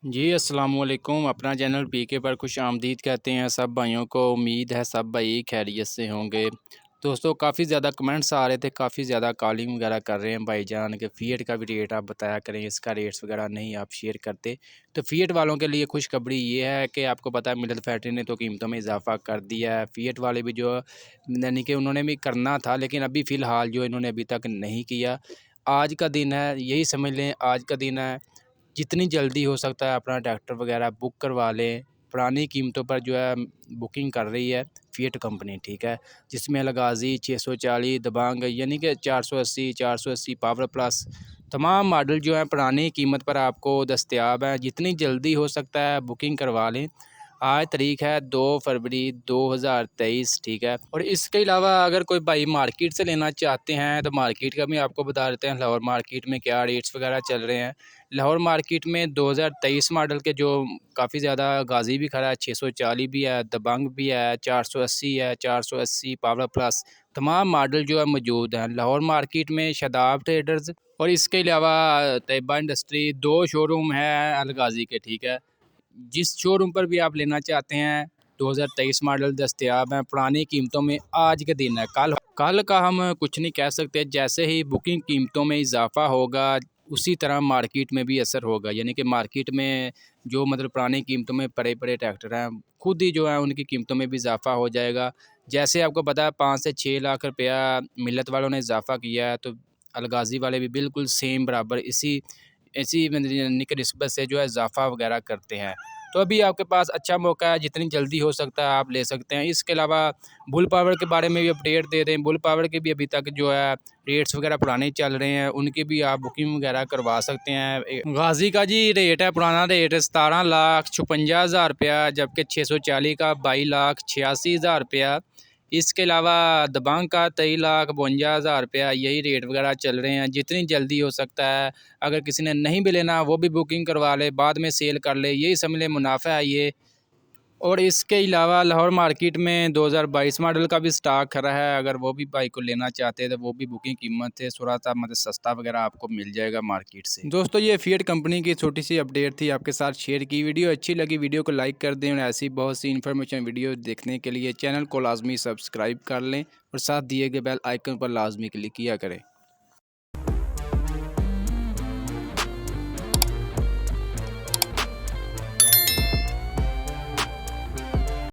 जी, अस्सलामुअलैकुम। अपना चैनल पीके पर खुश आमदीद कहते हैं सब भाइयों को। उम्मीद है सब भाई खैरियत से होंगे। दोस्तों, काफ़ी ज़्यादा कमेंट्स आ रहे थे, काफ़ी ज़्यादा कॉलिंग वगैरह कर रहे हैं भाईजान कि फ़िएट का भी रेट आप बताया करें, इसका रेट्स वगैरह नहीं आप शेयर करते। तो फ़िएट वालों के लिए खुशखबरी ये है कि आपको पता है मिल्क फैक्ट्री ने तो कीमतों में इजाफ़ा कर दिया है। फ़िएट वाले भी जो यानी कि उन्होंने भी करना था, लेकिन अभी फ़िलहाल जो इन्होंने अभी तक नहीं किया। आज का दिन है, यही समझ लें आज का दिन है। जितनी जल्दी हो सकता है अपना ट्रैक्टर वगैरह बुक करवा लें। पुरानी कीमतों पर जो है बुकिंग कर रही है फ़िएट कंपनी, ठीक है? जिसमें अलगाज़ी 640 दबंग यानी कि 480 पावर प्लस तमाम मॉडल जो हैं पुरानी कीमत पर आपको दस्तयाब हैं। जितनी जल्दी हो सकता है बुकिंग करवा लें। आज तारीख़ है 2 फरवरी 2023, ठीक है? और इसके अलावा अगर कोई भाई मार्केट से लेना चाहते हैं तो मार्केट का भी आपको बता देते हैं लाहौर मार्केट में क्या रेट्स वगैरह चल रहे हैं। लाहौर मार्केट में 2023 मॉडल के जो काफ़ी ज़्यादा गाज़ी भी खड़ा है, 640 भी है, दबंग भी है, 480 है, 480 पावर प्लस तमाम मॉडल जो है मौजूद हैं लाहौर मार्केट में। शादाब ट्रेडर्स और इसके अलावा तैयबा इंडस्ट्री 2 शोरूम है अलगाज़ी के, ठीक है? जिस शोरूम पर भी आप लेना चाहते हैं 2023 मॉडल दस्तयाब हैं पुरानी कीमतों में। आज के दिन है, कल का हम कुछ नहीं कह सकते। जैसे ही बुकिंग कीमतों में इजाफा होगा उसी तरह मार्केट में भी असर होगा। यानी कि मार्केट में जो मतलब पुरानी कीमतों में बड़े बड़े ट्रैक्टर हैं खुद ही जो है उनकी कीमतों में भी इजाफा हो जाएगा। जैसे आपको पता है 5 से 6 लाख रुपया मिलत वालों ने इजाफा किया है, तो अलगाज़ी वाले भी बिल्कुल सेम बराबर इसी इसी यानी कि निस्बत से जो है इजाफा वगैरह करते हैं। तो अभी आपके पास अच्छा मौका है, जितनी जल्दी हो सकता है आप ले सकते हैं। इसके अलावा बुल पावर के बारे में भी अपडेट दे दें। बुल पावर के भी अभी तक जो है रेट्स वगैरह पुराने चल रहे हैं, उनकी भी आप बुकिंग वगैरह करवा सकते हैं। गाज़ी का जी रेट है, पुराना रेट 17,56,000 रुपया, जबकि 640 का 22,86,000 रुपया। इसके अलावा दबंग का 23,52,000 रुपया, यही रेट वगैरह चल रहे हैं। जितनी जल्दी हो सकता है अगर किसी ने नहीं भी लेना वो भी बुकिंग करवा ले, बाद में सेल कर ले, यही समझ लें मुनाफा है ये। और इसके अलावा लाहौर मार्केट में 2022 मॉडल का भी स्टॉक खड़ा है। अगर वो भी बाइक को लेना चाहते हैं तो वो भी बुकिंग कीमत है थोड़ा सा मतलब सस्ता वगैरह आपको मिल जाएगा मार्केट से। दोस्तों, ये फ़िएट कंपनी की छोटी सी अपडेट थी आपके साथ शेयर की। वीडियो अच्छी लगी वीडियो को लाइक कर दें और ऐसी बहुत सी इन्फॉर्मेशन वीडियो देखने के लिए चैनल को लाजमी सब्सक्राइब कर लें और साथ दिए गए बेल आइकन पर लाजमी क्लिक किया करें।